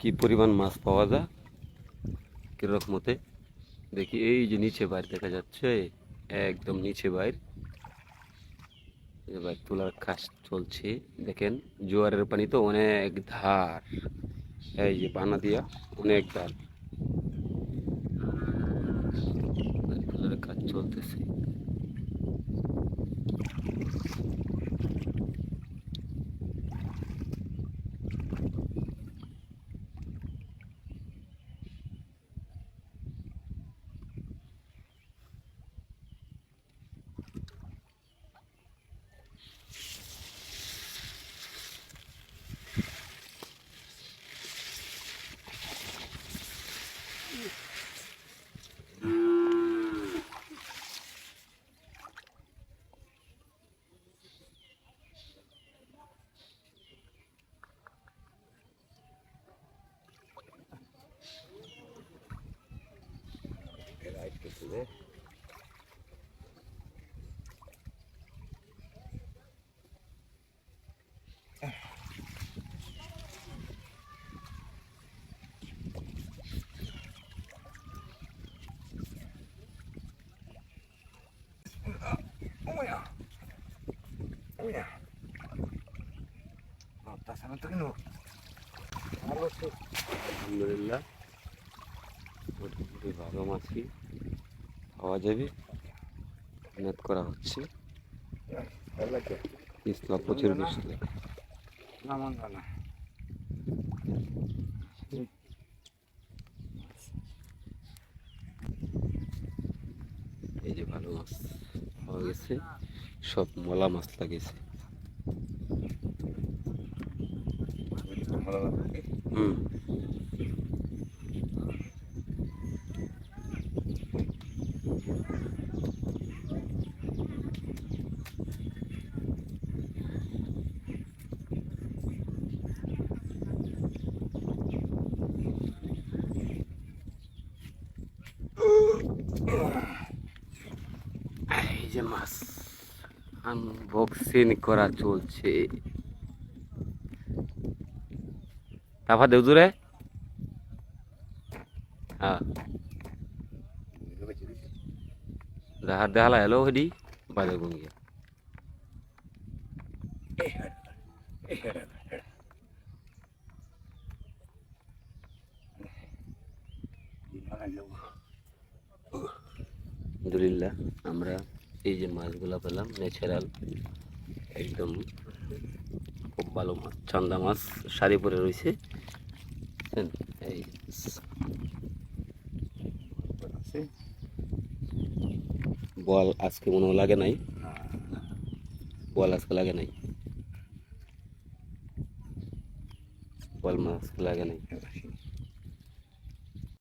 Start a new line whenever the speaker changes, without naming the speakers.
কি পরিমাণ মাছ পাওয়া যায় কিরকমতে দেখি। এই যে নিচে বাইর দেখা যাচ্ছে, একদম নিচে বাইর এবার তোলার কাজ চলছে। দেখেন জোয়ারের পানি তো অনেক ধার, এই যে পানা দিয়া অনেক ধার, তোলার কাজ চলতেছে। আলহামদুলিল্লাহ মোটামুটি ভালো মাছই পাওয়া যাবে, মেহনত করা হচ্ছে। পিছলা প্রচুর পিছলা। এই যে ভালো মাছ পাওয়া গেছে, সব মলা মাছ লাগিয়েছে। হুম, এই যে মাছ আনবক্সিং করা চলছে। তাফা দেউ জুড়ে, হ্যাঁ যাহার দেখালা এলো হেডি বাজে গুঙ্গিয়া। আলহামদুলিল্লাহ আমরা এই যে মাছগুলা পেলাম ন্যাচারাল, একদম খুব ভালো মাছ, চান্দা মাছ সারি পরে রয়েছে। এই বল আজকে মনে লাগে নাই, বল আজকে লাগে নাই, বল মাছ লাগে নাই।